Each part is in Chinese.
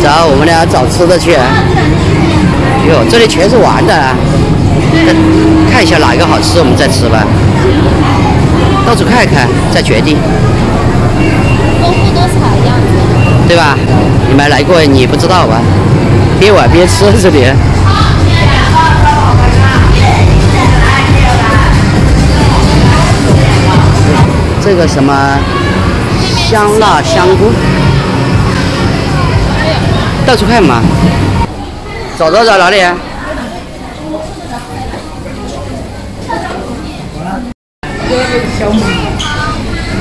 走，我们俩找吃的去。哟，这里全是玩的啊！看一下哪个好吃，我们再吃吧。到处看看，再决定。丰富多彩的样子，对吧？你没来过，你不知道吧？边玩边吃这里。这个什么香辣香菇，到处看嘛。找到哪里啊？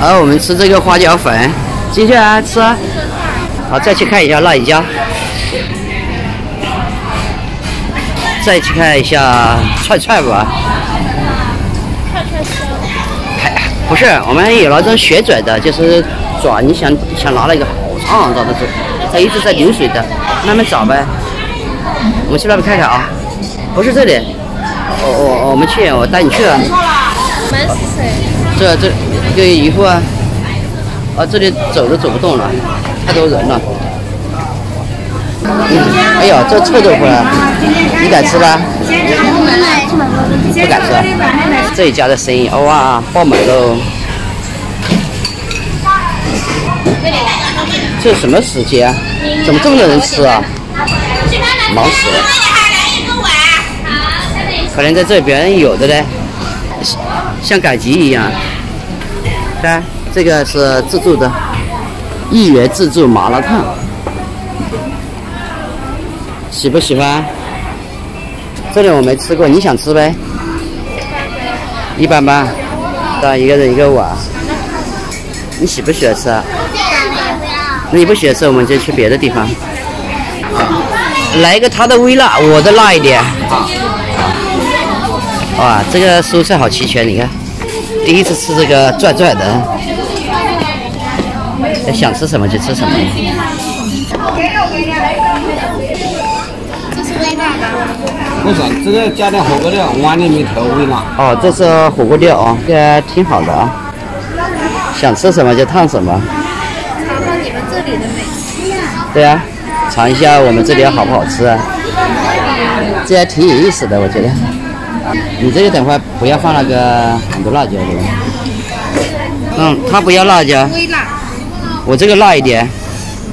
好，我们吃这个花椒粉，进去啊，吃啊。好，再去看一下辣椒，再去看一下串串吧。不是，我们有那种旋转的，就是转，你想拿了一个好长的，它一直在流水的，慢慢找呗。我们去那边看看啊，不是这里，我们去，我带你去啊。我们是谁？这个姨夫啊，这里走都走不动了，太多人了。哎呦，这臭豆腐啊，你敢吃吧？不敢吃。这一家的生意，哇，爆满喽！这什么时间啊？怎么这么多人吃啊？忙死了。可能在这边有的嘞，像赶集一样。看，这个是自助的，1元自助麻辣烫，喜不喜欢？这里我没吃过，你想吃呗？一般般，到一个人一个碗。你喜不喜欢吃啊？那你不喜欢吃，我们就去别的地方。来一个他的微辣，我的辣一点。哇，这个蔬菜好齐全，你看，第一次吃这个转转的，想吃什么就吃什么。这是微辣的。不是，这个加点火锅料，碗里面投微辣。哦，这是火锅料啊，这个挺好的啊。想吃什么就烫什么。尝尝你们这里的美食。对啊，尝一下我们这里好不好吃啊？这还挺有意思的，我觉得。你这个等会儿不要放那个很多辣椒，对吧？他不要辣椒。微辣。我这个辣一点，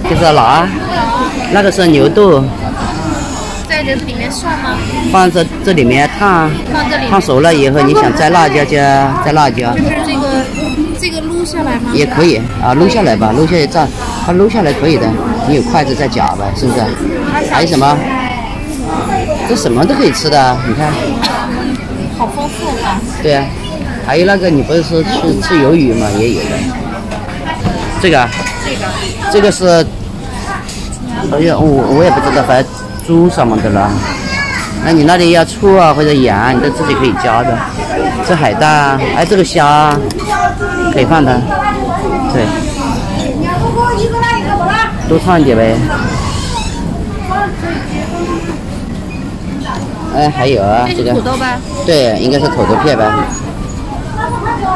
就是辣。那个是牛肚。在这里面涮吗？放在这里面烫，放这里。烫熟了以后，你想摘辣椒就摘辣椒。就是这个撸下来吗？也可以啊，撸下来吧，撸下来这样，它撸下来可以的。你有筷子再夹呗，是不是？还有什么？这什么都可以吃的，你看。好丰富啊！对啊，还有那个你不是说吃鱿鱼吗？也有的。这个。这个是，哎呀，我也不知道，反正猪什么的了。那你那里要醋啊或者盐啊，你都自己可以加的。这海带啊，哎，这个虾可以放的。对。多烫一点呗。哎，还有啊，这个土豆吧？对，应该是土豆片吧。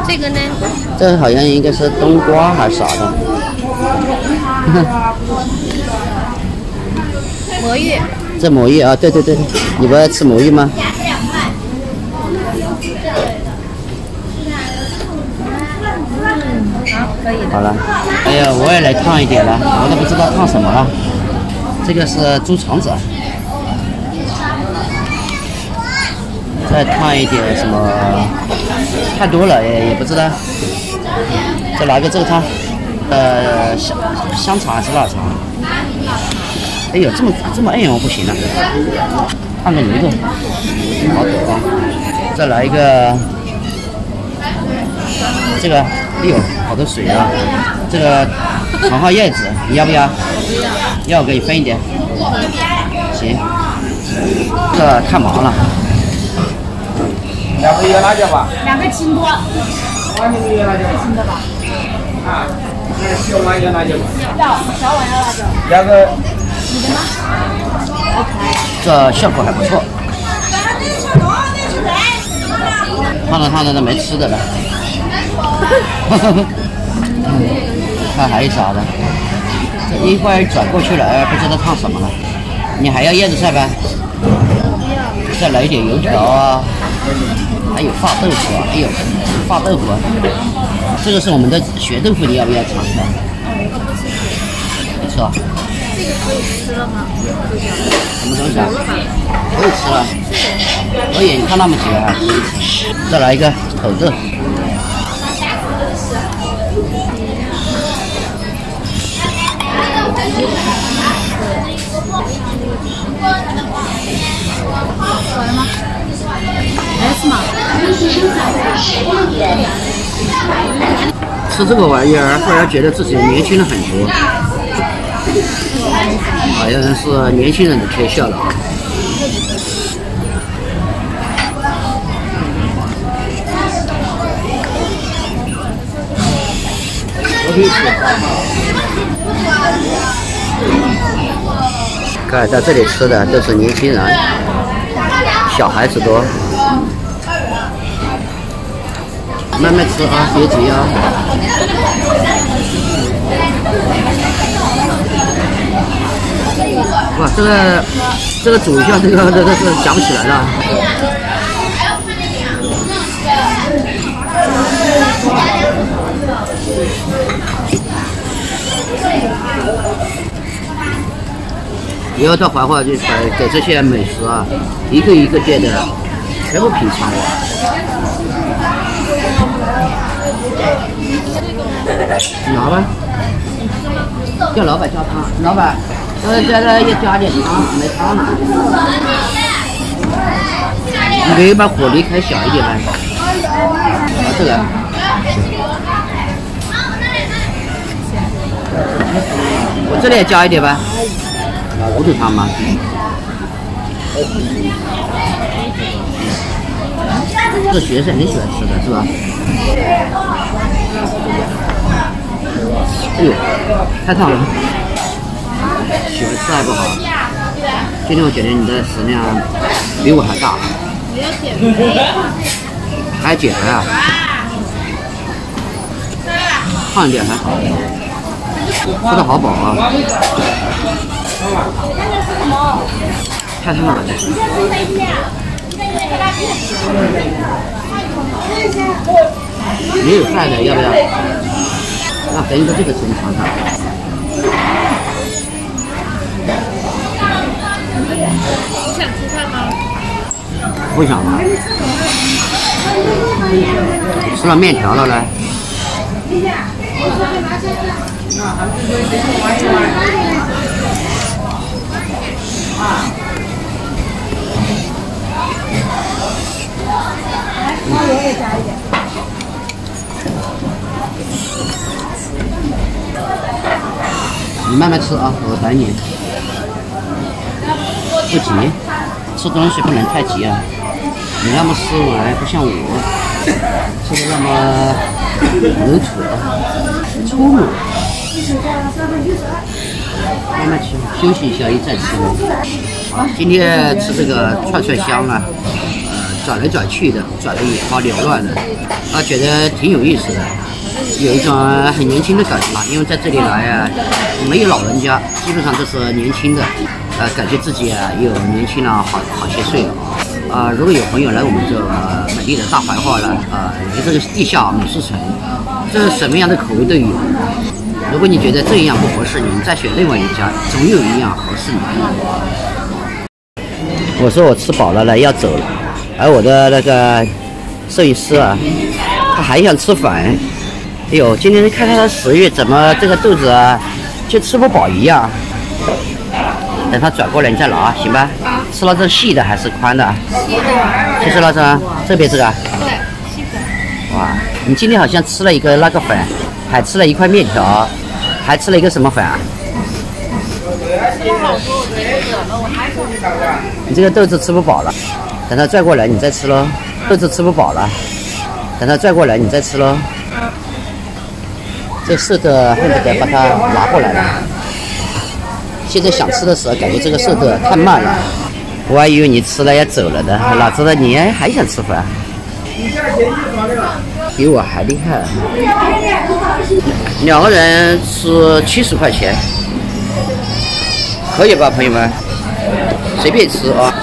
这个呢？这好像应该是冬瓜还是啥的。魔芋。这魔芋啊，对，你不爱吃魔芋吗？可以的。好了，哎呀，我也来烫一点了，我都不知道烫什么了。这个是猪肠子。再烫一点什么？太多了也不知道。再来个这个汤，香肠还是腊肠？哎呦，这么硬我不行了。烫个牛肉，好抖啊！再来一个，这个，哎呦，好多水啊！这个长花叶子，你要不要？要我给你分一点。行，这太忙了。2个野辣椒吧2个青多。碗里面野辣椒吧。青的吧。啊，小碗野辣椒吧。小碗要辣椒。2个。你的吗？这效果还不错。烫的都没吃的了。看还有啥的？这一会儿转过去了，不知道烫什么了。你还要叶子菜吧？再来一点油条啊，还有发豆腐啊，还有发豆腐啊。这个是我们的血豆腐，你要不要尝一下？不错。这个可以吃了吗？什么东西啊？可以吃了。可以，你看那么久啊，可以吃。再来一个口豆。好了吗？来吃吗？吃这个玩意儿，忽然觉得自己年轻了很多，好像是年轻人的天下了啊！看在这里吃的都是年轻人，小孩子多。慢慢吃啊，别急啊。哇，这个煮一下，这个是夹不起来了。以后到怀化就给这些美食啊，一个一个店的全部品尝了。拿吧，叫老板加汤，老板，这要加点汤，没汤了。你可以把火力开小一点呗。这个。我这里也加一点呗。糊涂汤吗？这学生很喜欢吃的是吧？哎呦，太烫了！喜欢吃还不好。今天我觉得你的食量比我还大。我要减肥。还减肥啊？胖一点还好。吃的好饱啊！太烫了。没有菜的，要不要？那等一个这个先尝尝。你想吃菜吗？不想了。吃了面条了嘞。我也加一点。你慢慢吃啊，我等你。不急，吃东西不能太急啊。你那么斯文，不像我，吃的那么有土粗鲁。慢慢吃，休息一下，再吃。好，今天吃这个串串香啊，转来转去的，转的眼花缭乱的，觉得挺有意思的，有一种很年轻的感觉。因为在这里来啊，没有老人家，基本上都是年轻的，感觉自己啊又年轻了好些岁了。如果有朋友来我们这美丽的大怀化呢，来这个地下美食城，这什么样的口味都有。如果你觉得这样不合适你，再选另外一家，总有一样合适你。我说我吃饱了呢，要走了，而我的那个摄影师啊，他还想吃饭。哎呦，今天看看他食欲怎么这个肚子啊，就吃不饱一样。等他转过来你再拿，行吧？吃了这细的还是宽的？细的。吃了这边这个？对，细粉。哇，你今天好像吃了一个那个粉，还吃了一块面条，还吃了一个什么粉啊？吃了好多，我都饿了，我还想。你这个豆子吃不饱了，等他拽过来你再吃喽。豆子吃不饱了，等他拽过来你再吃喽。这色的恨不得把它拿过来了。现在想吃的时候，感觉这个速度太慢了，我还以为你吃了要走了的，哪知道你还想吃饭，比我还厉害。2个人是70块钱，可以吧，朋友们？随便吃啊。